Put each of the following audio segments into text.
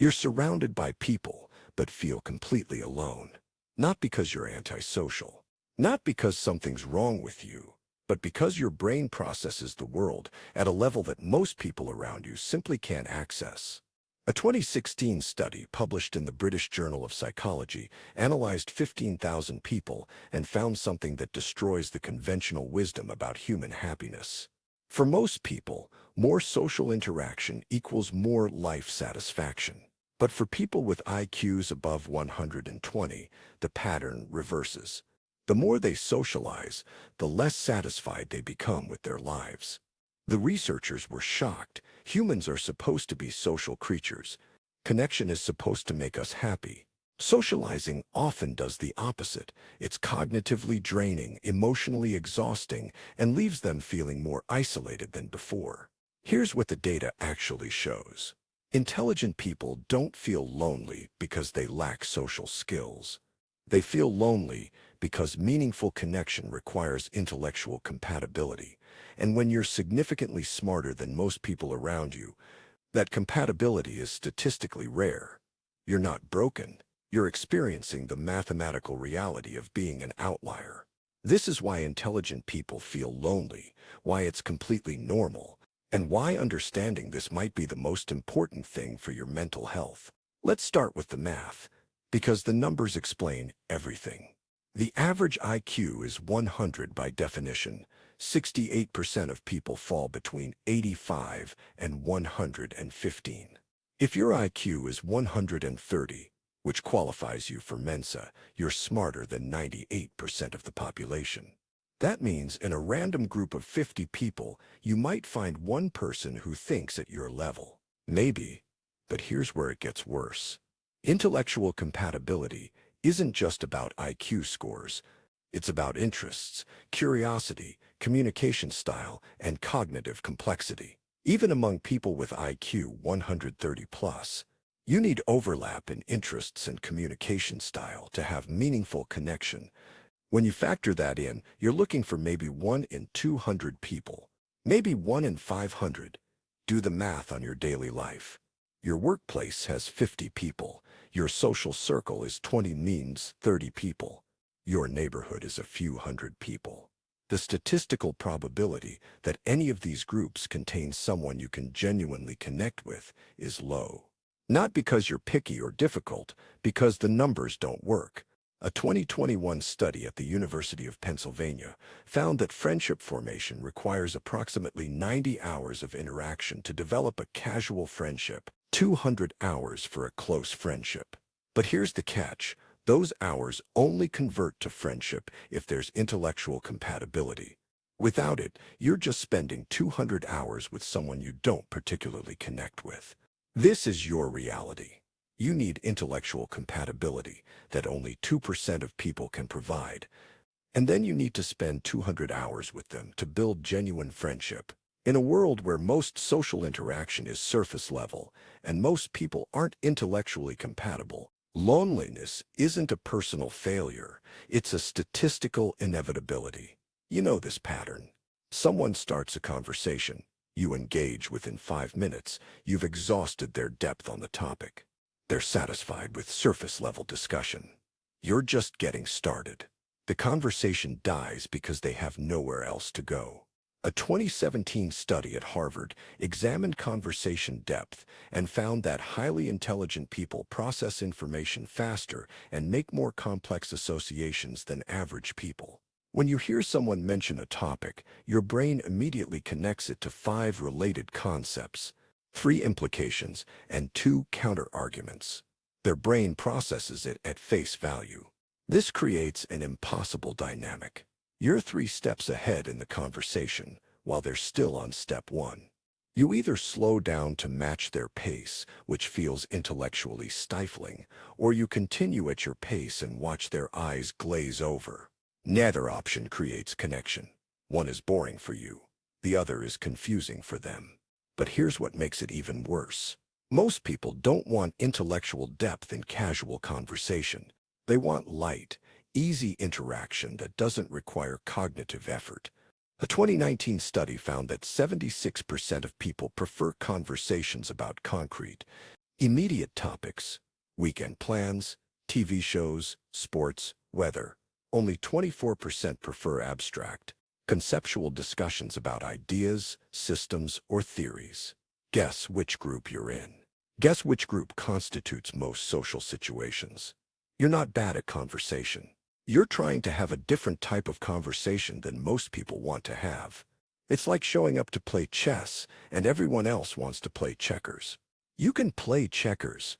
You're surrounded by people, but feel completely alone. Not because you're antisocial, not because something's wrong with you, but because your brain processes the world at a level that most people around you simply can't access. A 2016 study published in the British Journal of Psychology analyzed 15,000 people and found something that destroys the conventional wisdom about human happiness. For most people, more social interaction equals more life satisfaction. But for people with IQs above 120, the pattern reverses. The more they socialize, the less satisfied they become with their lives. The researchers were shocked. Humans are supposed to be social creatures. Connection is supposed to make us happy. Socializing often does the opposite. It's cognitively draining, emotionally exhausting, and leaves them feeling more isolated than before. Here's what the data actually shows. Intelligent people don't feel lonely because they lack social skills. They feel lonely because meaningful connection requires intellectual compatibility. And when you're significantly smarter than most people around you, that compatibility is statistically rare. You're not broken. You're experiencing the mathematical reality of being an outlier. This is why intelligent people feel lonely, why it's completely normal, and why understanding this might be the most important thing for your mental health. Let's start with the math, because the numbers explain everything. The average IQ is 100 by definition. 68% of people fall between 85 and 115. If your IQ is 130, which qualifies you for Mensa, you're smarter than 98% of the population. That means in a random group of 50 people, you might find one person who thinks at your level. Maybe, but here's where it gets worse. Intellectual compatibility isn't just about IQ scores. It's about interests, curiosity, communication style, and cognitive complexity. Even among people with IQ 130 plus, you need overlap in interests and communication style to have meaningful connection. When you factor that in, you're looking for maybe 1 in 200 people, maybe 1 in 500. Do the math on your daily life. Your workplace has 50 people. Your social circle is 20 means 30 people. Your neighborhood is a few hundred people. The statistical probability that any of these groups contains someone you can genuinely connect with is low. Not because you're picky or difficult, because the numbers don't work. A 2021 study at the University of Pennsylvania found that friendship formation requires approximately 90 hours of interaction to develop a casual friendship, 200 hours for a close friendship. But here's the catch. Those hours only convert to friendship if there's intellectual compatibility. Without it, you're just spending 200 hours with someone you don't particularly connect with. This is your reality. You need intellectual compatibility that only 2% of people can provide. And then you need to spend 200 hours with them to build genuine friendship. In a world where most social interaction is surface level and most people aren't intellectually compatible, loneliness isn't a personal failure. It's a statistical inevitability. You know this pattern. Someone starts a conversation. You engage within 5 minutes. You've exhausted their depth on the topic. They're satisfied with surface-level discussion. You're just getting started. The conversation dies because they have nowhere else to go. A 2017 study at Harvard examined conversation depth and found that highly intelligent people process information faster and make more complex associations than average people. When you hear someone mention a topic, your brain immediately connects it to 5 related concepts, 3 implications, and 2 counter-arguments. Their brain processes it at face value. This creates an impossible dynamic. You're 3 steps ahead in the conversation, while they're still on step 1. You either slow down to match their pace, which feels intellectually stifling, or you continue at your pace and watch their eyes glaze over. Neither option creates connection. One is boring for you. The other is confusing for them. But here's what makes it even worse. Most people don't want intellectual depth in casual conversation. They want light, easy interaction that doesn't require cognitive effort. A 2019 study found that 76% of people prefer conversations about concrete, Immediate topics, weekend plans, TV shows, sports, weather. Only 24% prefer abstract, conceptual discussions about ideas, systems, or theories. Guess which group you're in. Guess which group constitutes most social situations. You're not bad at conversation. You're trying to have a different type of conversation than most people want to have. It's like showing up to play chess and everyone else wants to play checkers. You can play checkers,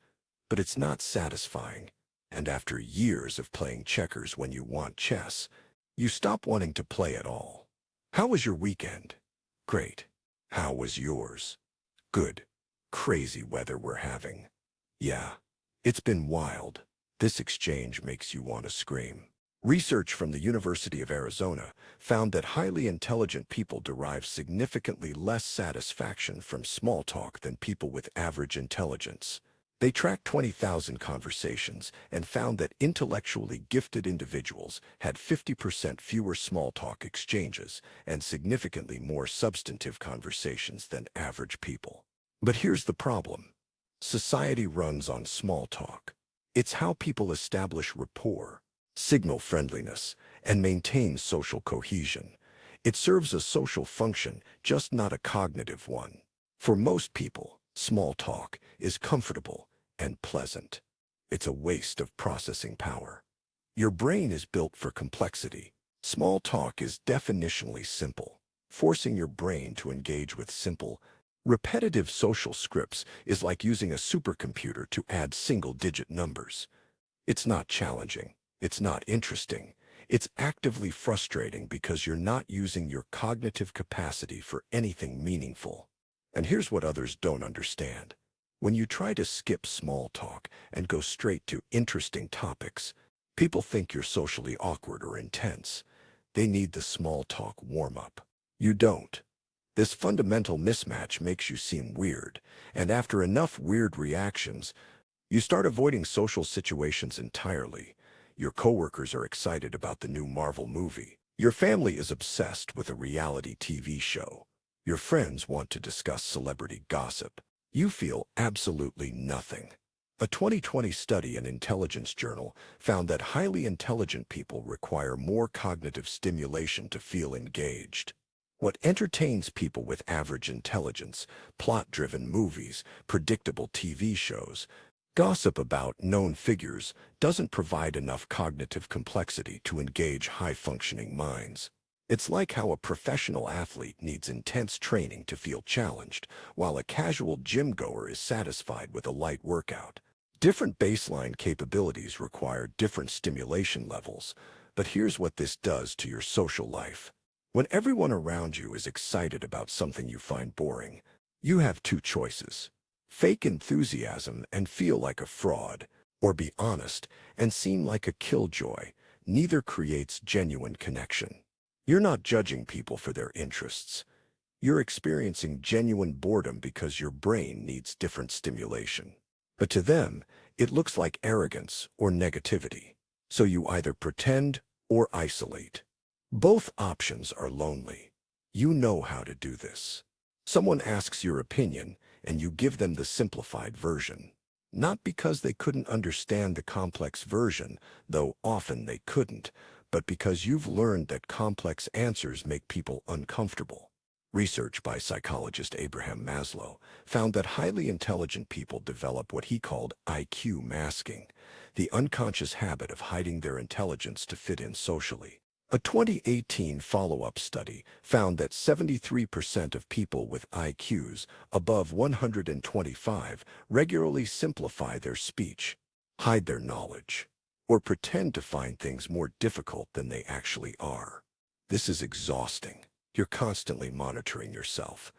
but it's not satisfying. And after years of playing checkers when you want chess, you stop wanting to play at all. How was your weekend? Great. How was yours? Good. Crazy weather we're having. Yeah, it's been wild. This exchange makes you want to scream. Research from the University of Arizona found that highly intelligent people derive significantly less satisfaction from small talk than people with average intelligence. They tracked 20,000 conversations and found that intellectually gifted individuals had 50% fewer small talk exchanges and significantly more substantive conversations than average people. But here's the problem. Society runs on small talk. It's how people establish rapport, signal friendliness, and maintain social cohesion. It serves a social function, just not a cognitive one. For most people, small talk is comfortable and pleasant. It's a waste of processing power. Your brain is built for complexity. Small talk is definitionally simple. Forcing your brain to engage with simple, repetitive social scripts is like using a supercomputer to add single-digit numbers. It's not challenging. It's not interesting. It's actively frustrating because you're not using your cognitive capacity for anything meaningful. And here's what others don't understand. When you try to skip small talk and go straight to interesting topics, people think you're socially awkward or intense. They need the small talk warm-up. You don't. This fundamental mismatch makes you seem weird, and after enough weird reactions, you start avoiding social situations entirely. Your coworkers are excited about the new Marvel movie. Your family is obsessed with a reality TV show. Your friends want to discuss celebrity gossip. You feel absolutely nothing. A 2020 study in Intelligence Journal found that highly intelligent people require more cognitive stimulation to feel engaged. What entertains people with average intelligence, plot-driven movies, predictable TV shows, gossip about known figures, doesn't provide enough cognitive complexity to engage high-functioning minds. It's like how a professional athlete needs intense training to feel challenged, while a casual gym-goer is satisfied with a light workout. Different baseline capabilities require different stimulation levels, but here's what this does to your social life. When everyone around you is excited about something you find boring, you have two choices. Fake enthusiasm and feel like a fraud, or be honest and seem like a killjoy. Neither creates genuine connection. You're not judging people for their interests. You're experiencing genuine boredom because your brain needs different stimulation. But to them, it looks like arrogance or negativity. So you either pretend or isolate. Both options are lonely. You know how to do this. Someone asks your opinion, and you give them the simplified version. Not because they couldn't understand the complex version, though often they couldn't, but because you've learned that complex answers make people uncomfortable. Research by psychologist Abraham Maslow found that highly intelligent people develop what he called IQ masking, the unconscious habit of hiding their intelligence to fit in socially. A 2018 follow-up study found that 73% of people with IQs above 125 regularly simplify their speech, hide their knowledge, or pretend to find things more difficult than they actually are. This is exhausting. You're constantly monitoring yourself,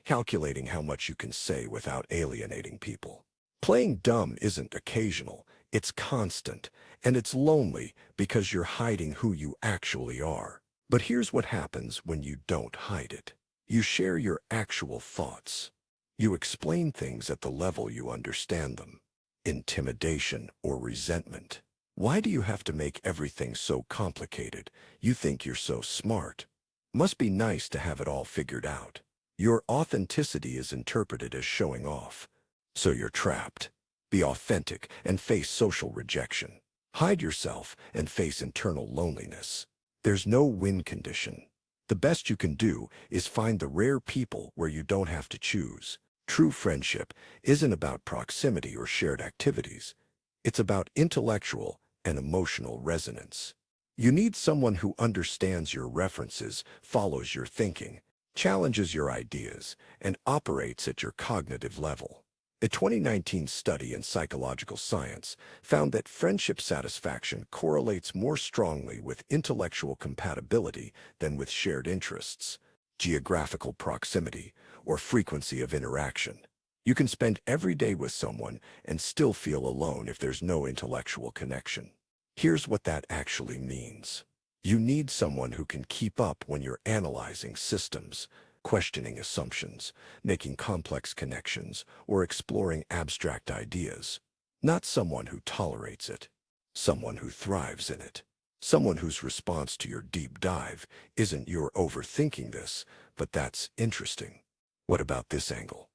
calculating how much you can say without alienating people. Playing dumb isn't occasional, it's constant, and it's lonely because you're hiding who you actually are. But here's what happens when you don't hide it. You share your actual thoughts. You explain things at the level you understand them. Intimidation or resentment. Why do you have to make everything so complicated? You think you're so smart. Must be nice to have it all figured out. Your authenticity is interpreted as showing off. So you're trapped. Be authentic and face social rejection. Hide yourself and face internal loneliness. There's no win condition. The best you can do is find the rare people where you don't have to choose. True friendship isn't about proximity or shared activities. It's about intellectual and emotional resonance. You need someone who understands your references, follows your thinking, challenges your ideas, and operates at your cognitive level. A 2019 study in psychological science found that friendship satisfaction correlates more strongly with intellectual compatibility than with shared interests, geographical proximity, or frequency of interaction. You can spend every day with someone and still feel alone if there's no intellectual connection. Here's what that actually means. You need someone who can keep up when you're analyzing systems, questioning assumptions, making complex connections, or exploring abstract ideas. Not someone who tolerates it. Someone who thrives in it. Someone whose response to your deep dive isn't "you're overthinking this," but "that's interesting." What about this angle?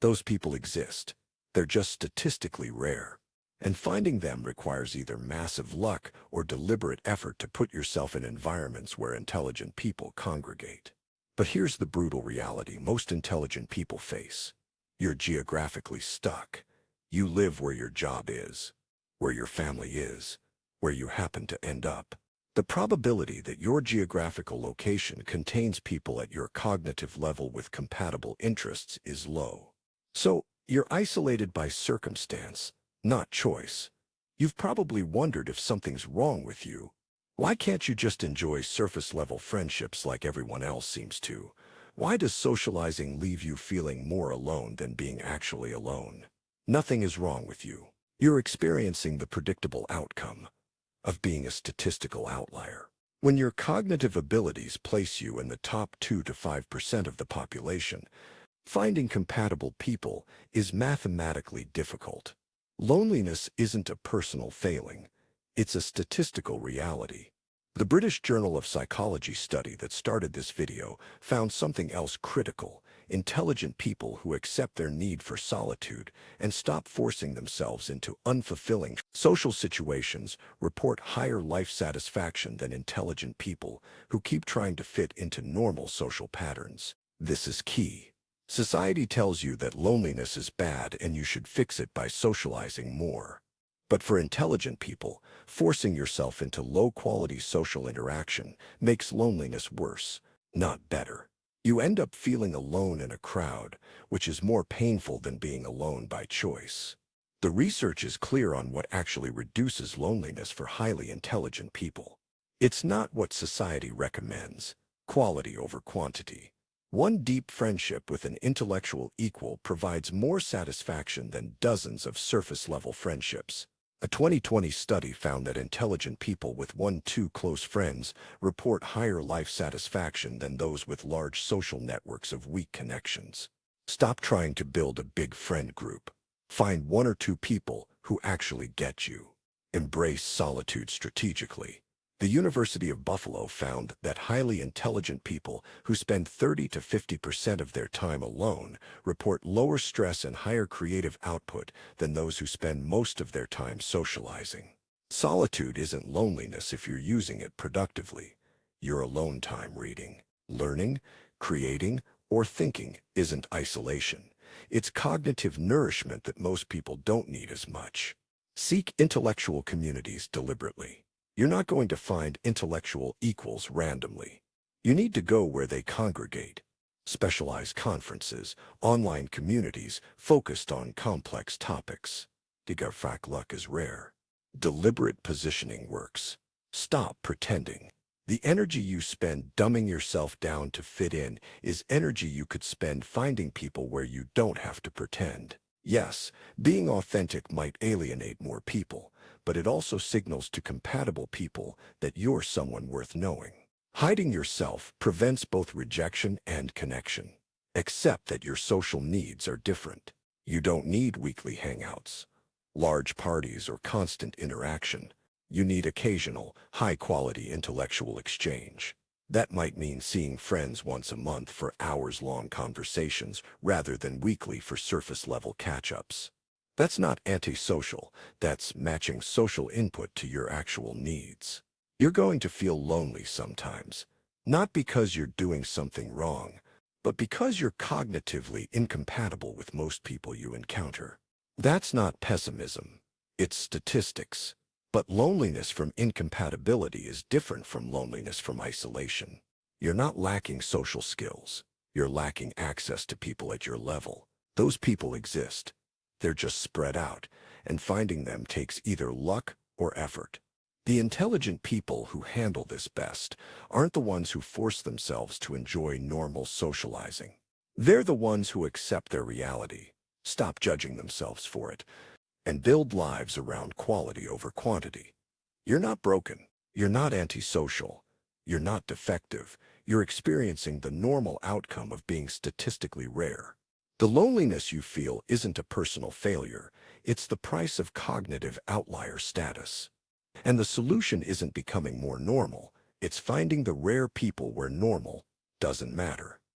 Those people exist. They're just statistically rare. And finding them requires either massive luck or deliberate effort to put yourself in environments where intelligent people congregate. But here's the brutal reality most intelligent people face. You're geographically stuck. You live where your job is, where your family is, where you happen to end up. The probability that your geographical location contains people at your cognitive level with compatible interests is low. So, you're isolated by circumstance, not choice. You've probably wondered if something's wrong with you. Why can't you just enjoy surface-level friendships like everyone else seems to? Why does socializing leave you feeling more alone than being actually alone? Nothing is wrong with you. You're experiencing the predictable outcome of being a statistical outlier. When your cognitive abilities place you in the top 2 to 5% of the population, finding compatible people is mathematically difficult. Loneliness isn't a personal failing. It's a statistical reality. The British Journal of Psychology study that started this video found something else critical: intelligent people who accept their need for solitude and stop forcing themselves into unfulfilling social situations report higher life satisfaction than intelligent people who keep trying to fit into normal social patterns. This is key. Society tells you that loneliness is bad and you should fix it by socializing more. But for intelligent people, forcing yourself into low-quality social interaction makes loneliness worse, not better. You end up feeling alone in a crowd, which is more painful than being alone by choice. The research is clear on what actually reduces loneliness for highly intelligent people. It's not what society recommends: quality over quantity. One deep friendship with an intellectual equal provides more satisfaction than dozens of surface-level friendships. A 2020 study found that intelligent people with 1-2 close friends report higher life satisfaction than those with large social networks of weak connections. Stop trying to build a big friend group. Find 1 or 2 people who actually get you. Embrace solitude strategically. The University of Buffalo found that highly intelligent people who spend 30 to 50% of their time alone report lower stress and higher creative output than those who spend most of their time socializing. Solitude isn't loneliness if you're using it productively. Your alone time reading, learning, creating, or thinking isn't isolation. It's cognitive nourishment that most people don't need as much. Seek intellectual communities deliberately. You're not going to find intellectual equals randomly. You need to go where they congregate. Specialized conferences, online communities focused on complex topics. Fact luck is rare. Deliberate positioning works. Stop pretending. The energy you spend dumbing yourself down to fit in is energy you could spend finding people where you don't have to pretend. Yes, being authentic might alienate more people, but it also signals to compatible people that you're someone worth knowing. Hiding yourself prevents both rejection and connection. Accept that your social needs are different. You don't need weekly hangouts, large parties, or constant interaction. You need occasional, high-quality intellectual exchange. That might mean seeing friends once a month for hours-long conversations rather than weekly for surface-level catch-ups. That's not antisocial, that's matching social input to your actual needs. You're going to feel lonely sometimes, not because you're doing something wrong, but because you're cognitively incompatible with most people you encounter. That's not pessimism, it's statistics. But loneliness from incompatibility is different from loneliness from isolation. You're not lacking social skills. You're lacking access to people at your level. Those people exist. They're just spread out, and finding them takes either luck or effort. The intelligent people who handle this best aren't the ones who force themselves to enjoy normal socializing. They're the ones who accept their reality, stop judging themselves for it, and build lives around quality over quantity. You're not broken. You're not antisocial. You're not defective. You're experiencing the normal outcome of being statistically rare. The loneliness you feel isn't a personal failure. It's the price of cognitive outlier status. And the solution isn't becoming more normal. It's finding the rare people where normal doesn't matter.